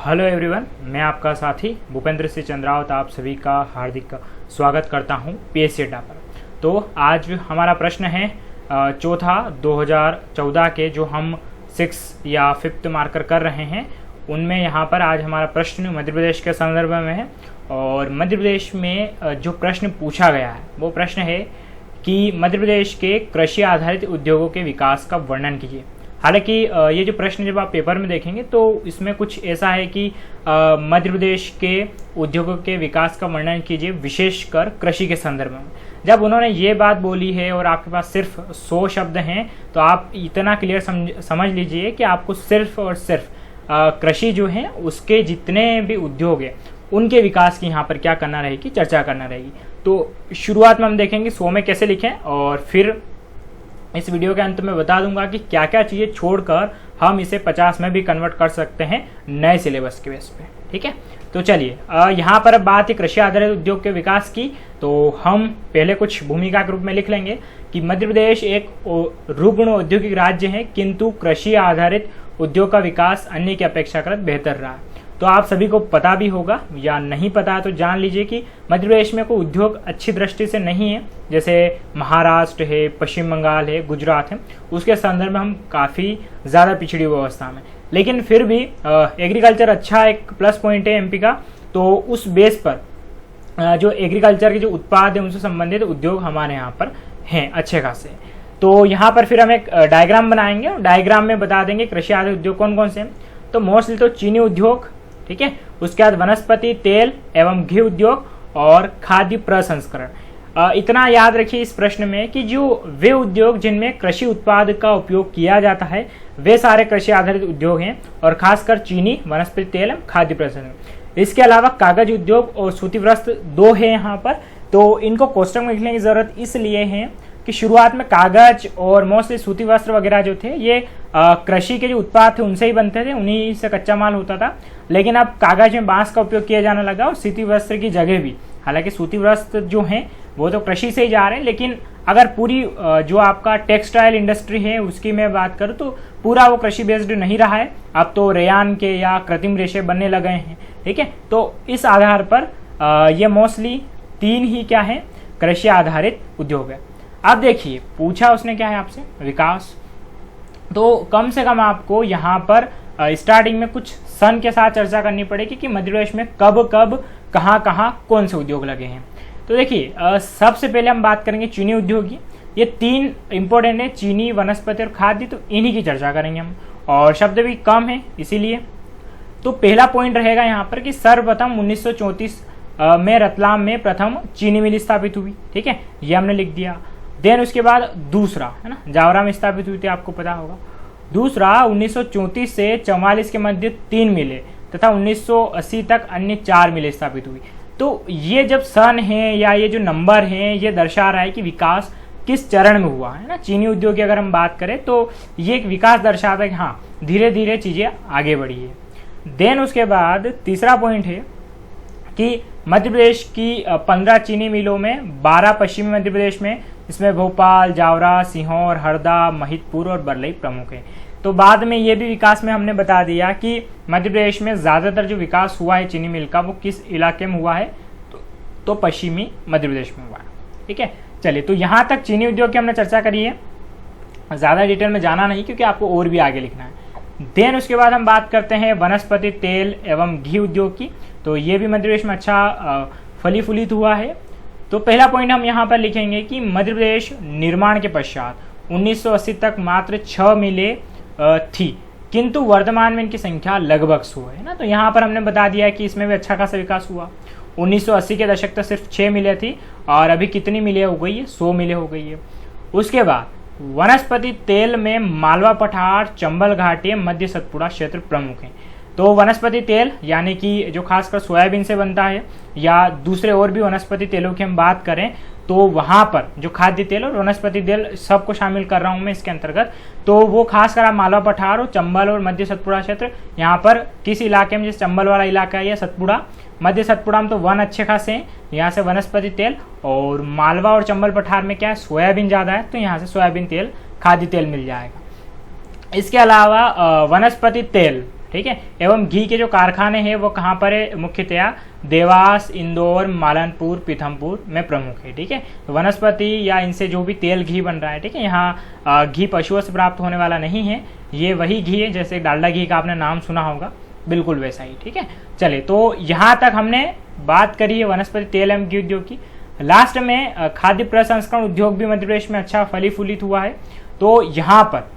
Hello everyone, मैं आपका साथी भूपेंद्र सिंह चंद्रावत आप सभी का हार्दिक स्वागत करता हूं पीएससी अड्डा पर। तो आज हमारा प्रश्न है चौथा 2014 के जो हम 6 या 5th मार्कर कर रहे हैं उनमें यहाँ पर आज हमारा प्रश्न मध्य प्रदेश के संदर्भ में है। और मध्य प्रदेश में जो प्रश्न पूछा गया है वो प्रश्न है कि मध्य प्रदेश के कृषि आधारित उद्योगों के विकास का वर्णन कीजिए। हालांकि ये जो प्रश्न जब आप पेपर में देखेंगे तो इसमें कुछ ऐसा है कि मध्य प्रदेश के उद्योगों के विकास का वर्णन कीजिए विशेषकर कृषि के संदर्भ में। जब उन्होंने ये बात बोली है और आपके पास सिर्फ 100 शब्द हैं तो आप इतना क्लियर समझ लीजिए कि आपको सिर्फ और सिर्फ कृषि जो है उसके जितने भी उद्योग हैं उनके विकास की यहाँ पर क्या करना रहेगी, चर्चा करना रहेगी। तो शुरुआत में हम देखेंगे 100 में कैसे लिखें और फिर इस वीडियो के अंत में बता दूंगा कि क्या क्या चीज़ें छोड़कर हम इसे 50 में भी कन्वर्ट कर सकते हैं नए सिलेबस के बेस पे। ठीक है, तो चलिए यहाँ पर बात है कृषि आधारित उद्योग के विकास की। तो हम पहले कुछ भूमिका के रूप में लिख लेंगे कि मध्य प्रदेश एक रुग्ण औद्योगिक राज्य है किंतु कृषि आधारित उद्योग का विकास अन्य की अपेक्षाकृत बेहतर रहा है। तो आप सभी को पता भी होगा या नहीं पता है तो जान लीजिए कि मध्य प्रदेश में कोई उद्योग अच्छी दृष्टि से नहीं है, जैसे महाराष्ट्र है, पश्चिम बंगाल है, गुजरात है, उसके संदर्भ में हम काफ़ी ज़्यादा पिछड़ी हुई अवस्था में। लेकिन फिर भी एग्रीकल्चर अच्छा एक प्लस पॉइंट है एमपी का। तो उस बेस पर जो एग्रीकल्चर के जो उत्पाद है उनसे संबंधित उद्योग हमारे यहाँ पर हैं अच्छे खासे। तो यहाँ पर फिर हम एक डायग्राम बनाएंगे और डायग्राम में बता देंगे कृषि आधारित उद्योग कौन कौन से हैं। तो मोस्टली तो चीनी उद्योग, ठीक है, उसके बाद वनस्पति तेल एवं घी उद्योग और खाद्य प्रसंस्करण। इतना याद रखिए इस प्रश्न में कि जो वे उद्योग जिनमें कृषि उत्पाद का उपयोग किया जाता है वे सारे कृषि आधारित उद्योग हैं और खासकर चीनी, वनस्पति तेल एवं खाद्य प्रसंस्करण। इसके अलावा कागज उद्योग और सूती वस्त्र 2 है यहाँ पर। तो इनको कोष्टक में लिखने की जरूरत इसलिए है कि शुरुआत में कागज और मोस्टली सूती वस्त्र वगैरह जो थे ये कृषि के जो उत्पाद थे उनसे ही बनते थे, उन्हीं से कच्चा माल होता था। लेकिन अब कागज में बांस का उपयोग किया जाने लगा और सूती वस्त्र की जगह भी, हालांकि सूती वस्त्र जो हैं वो तो कृषि से ही जा रहे हैं, लेकिन अगर पूरी जो आपका टेक्सटाइल इंडस्ट्री है उसकी मैं बात करूँ तो पूरा वो कृषि बेस्ड नहीं रहा है। अब तो रेयान के या कृत्रिम रेशे बनने लगे हैं। ठीक है, तो इस आधार पर ये मोस्टली 3 ही क्या है, कृषि आधारित उद्योग है। अब देखिए पूछा उसने क्या है आपसे, विकास। तो कम से कम आपको यहाँ पर स्टार्टिंग में कुछ सन के साथ चर्चा करनी पड़ेगी कि मध्य प्रदेश में कब कब कहाँ कौन से उद्योग लगे हैं। तो देखिए सबसे पहले हम बात करेंगे चीनी उद्योग की। ये 3 इंपॉर्टेंट है, चीनी, वनस्पति और खाद्य। तो इन्हीं की चर्चा करेंगे हम और शब्द भी कम है इसीलिए। तो पहला पॉइंट रहेगा यहाँ पर कि सर्वप्रथम 1934 में रतलाम में प्रथम चीनी मिल स्थापित हुई। ठीक है, ये हमने लिख दिया। देन उसके बाद दूसरा है ना, जावरा में स्थापित हुई थी, आपको पता होगा। दूसरा 1934 से 44 के मध्य 3 मिले तथा 1980 तक अन्य 4 मिले स्थापित हुई। तो ये जब सन है या ये जो नंबर है ये दर्शा रहा है कि विकास किस चरण में हुआ है ना। चीनी उद्योग की अगर हम बात करें तो ये एक विकास दर्शाता है कि हाँ धीरे धीरे चीजें आगे बढ़ी है। देन उसके बाद तीसरा पॉइंट है कि मध्य प्रदेश की 15 चीनी मिलों में 12 पश्चिमी मध्य प्रदेश में, इसमें भोपाल, जावरा, सीहोर, हरदा, महिदपुर और बरलई प्रमुख है। तो बाद में ये भी विकास में हमने बता दिया कि मध्य प्रदेश में ज़्यादातर जो विकास हुआ है चीनी मिल का वो किस इलाके में हुआ है, तो पश्चिमी मध्य प्रदेश में हुआ है। ठीक है, चलिए तो यहाँ तक चीनी उद्योग की हमने चर्चा करी है, ज़्यादा डिटेल में जाना नहीं क्योंकि आपको और भी आगे लिखना है। देन उसके बाद हम बात करते हैं वनस्पति तेल एवं घी उद्योग की। तो ये भी मध्य प्रदेश में अच्छा फली फूलित हुआ है। तो पहला पॉइंट हम यहाँ पर लिखेंगे कि मध्य प्रदेश निर्माण के पश्चात 1980 तक मात्र 6 मिलें थी किंतु वर्तमान में इनकी संख्या लगभग 100 है ना। तो यहाँ पर हमने बता दिया कि इसमें भी अच्छा खासा विकास हुआ। 1980 के दशक तक सिर्फ 6 मिलें थी और अभी कितनी मिलें हो गई है, 100 मिलें हो गई है। उसके बाद वनस्पति तेल में मालवा पठार, चंबल घाटी, मध्य सतपुड़ा क्षेत्र प्रमुख हैं। तो वनस्पति तेल यानी कि जो खासकर सोयाबीन से बनता है या दूसरे और भी वनस्पति तेलों की हम बात करें तो वहाँ पर जो खाद्य तेल और वनस्पति तेल सबको शामिल कर रहा हूँ मैं इसके अंतर्गत। तो वो खासकर आप मालवा पठार और चंबल और मध्य सतपुड़ा क्षेत्र, यहाँ पर किस इलाके में, जैसे चंबल वाला इलाका है या सतपुड़ा, मध्य सतपुड़ा में तो वन अच्छे खासे हैं, यहाँ से वनस्पति तेल, और मालवा और चंबल पठार में क्या है, सोयाबीन ज़्यादा है तो यहाँ से सोयाबीन तेल, खाद्य तेल मिल जाएगा। इसके अलावा वनस्पति तेल ठीक है। एवं घी के जो कारखाने हैं वो कहाँ पर है, मुख्यतया देवास, इंदौर, मालनपुर, पीथमपुर में प्रमुख है, ठीक है। तो वनस्पति या इनसे जो भी तेल घी बन रहा है, ठीक है, यहाँ घी पशुओं से प्राप्त होने वाला नहीं है, ये वही घी है जैसे डालडा घी का आपने नाम सुना होगा, बिल्कुल वैसा ही, ठीक है। चलिए, तो यहाँ तक हमने बात करी है वनस्पति तेल एवं घी उद्योग की। लास्ट में खाद्य प्रसंस्करण उद्योग भी मध्य प्रदेश में अच्छा फली फूलित हुआ है। तो यहाँ पर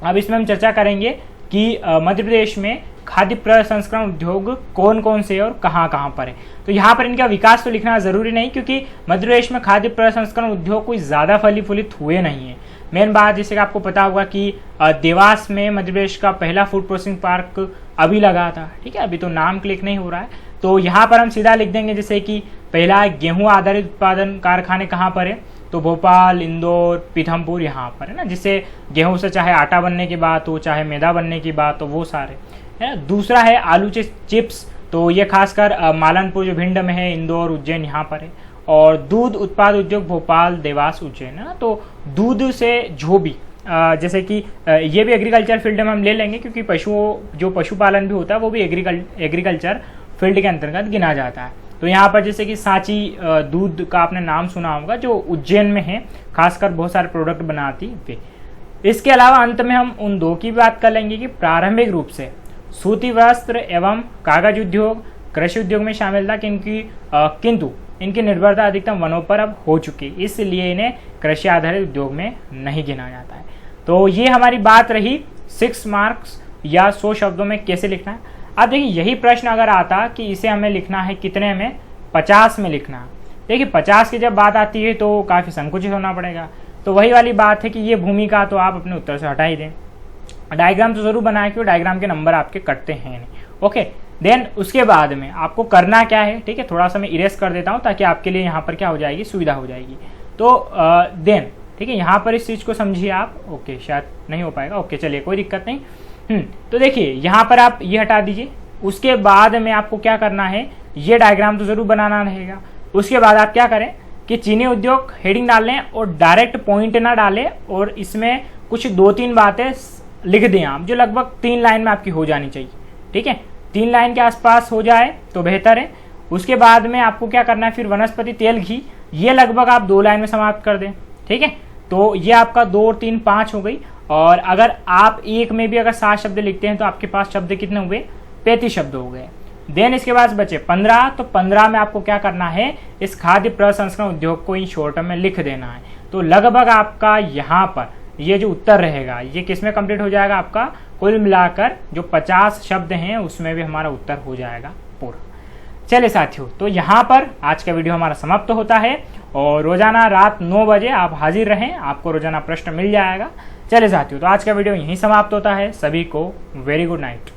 अब इसमें हम चर्चा करेंगे कि मध्य प्रदेश में खाद्य प्रसंस्करण उद्योग कौन कौन से और कहाँ कहाँ पर है। तो यहाँ पर इनका विकास तो लिखना जरूरी नहीं, क्योंकि मध्य प्रदेश में खाद्य प्रसंस्करण उद्योग कोई ज़्यादा फली फूलित हुए नहीं है। मेन बात जैसे कि आपको पता होगा कि देवास में मध्य प्रदेश का पहला फूड प्रोसेसिंग पार्क अभी लगा था, ठीक है, अभी तो नाम क्लिक नहीं हो रहा है। तो यहाँ पर हम सीधा लिख देंगे जैसे कि पहला गेहूं आधारित उत्पादन कारखाने कहाँ पर है, तो भोपाल, इंदौर, पीथमपुर यहाँ पर है ना, जिससे गेहूं से चाहे आटा बनने की बात हो, चाहे मैदा बनने की बात हो, वो सारे है। दूसरा है आलू चिप्स, तो ये खासकर मालनपुर जो भिंड में है, इंदौर, उज्जैन यहाँ पर है। और दूध उत्पाद उद्योग भोपाल, देवास, उज्जैन है ना। तो दूध से जो भी जैसे कि ये भी एग्रीकल्चर फील्ड में हम ले लेंगे, क्योंकि जो पशुपालन भी होता है वो भी एग्रीकल्चर फील्ड के अंतर्गत गिना जाता है। तो यहाँ पर जैसे कि सांची दूध का आपने नाम सुना होगा, जो उज्जैन में है, खासकर बहुत सारे प्रोडक्ट बनाती वे। इसके अलावा अंत में हम उन दो की बात कर लेंगे कि प्रारंभिक रूप से सूती वस्त्र एवं कागज उद्योग कृषि उद्योग में शामिल था, किंतु इनकी निर्भरता अधिकतम वनों पर अब हो चुकी, इसलिए इन्हें कृषि आधारित उद्योग में नहीं गिना जाता है। तो ये हमारी बात रही 6 मार्क्स या 100 शब्दों में कैसे लिखना है। अब देखिए, यही प्रश्न अगर आता कि इसे हमें लिखना है कितने में, 50 में लिखना है। देखिए 50 की जब बात आती है तो काफ़ी संकुचित होना पड़ेगा। तो वही वाली बात है कि ये भूमिका तो आप अपने उत्तर से हटा ही दें। डायग्राम तो जरूर बनाए, क्योंकि डायग्राम के नंबर आपके कटते हैं नहीं। ओके, देन उसके बाद में आपको करना क्या है, ठीक है, थोड़ा सा मैं इरेज कर देता हूँ ताकि आपके लिए यहाँ पर क्या हो जाएगी, सुविधा हो जाएगी। तो देन ठीक है, यहाँ पर इस चीज़ को समझिए आप। ओके, शायद नहीं हो पाएगा। ओके, चलिए, कोई दिक्कत नहीं। तो देखिए यहाँ पर आप ये हटा दीजिए। उसके बाद में आपको क्या करना है, ये डायग्राम तो जरूर बनाना रहेगा। उसके बाद आप क्या करें कि चीनी उद्योग हेडिंग डाल लें और डायरेक्ट पॉइंट ना डालें, और इसमें कुछ 2-3 बातें लिख दें आप, जो लगभग 3 लाइन में आपकी हो जानी चाहिए, ठीक है। 3 लाइन के आसपास हो जाए तो बेहतर है। उसके बाद में आपको क्या करना है, फिर वनस्पति तेल घी, ये लगभग आप 2 लाइन में समाप्त कर दें, ठीक है। तो ये आपका 2 और 3 5 हो गई। और अगर आप एक में भी अगर 7 शब्द लिखते हैं तो आपके पास शब्द कितने हुए, 35 शब्द हो गए। देन इसके बाद बचे 15। तो 15 में आपको क्या करना है, इस खाद्य प्रसंस्करण उद्योग को इन शॉर्ट में लिख देना है। तो लगभग आपका यहाँ पर ये जो उत्तर रहेगा ये किस में कंप्लीट हो जाएगा, आपका कुल मिलाकर जो 50 शब्द हैं उसमें भी हमारा उत्तर हो जाएगा पूरा। चलिए साथियों, तो यहाँ पर आज का वीडियो हमारा समाप्त होता है, और रोजाना रात 9 बजे आप हाजिर रहें, आपको रोजाना प्रश्न मिल जाएगा। चलिए साथियों, तो आज का वीडियो यहीं समाप्त होता है। सभी को वेरी गुड नाइट।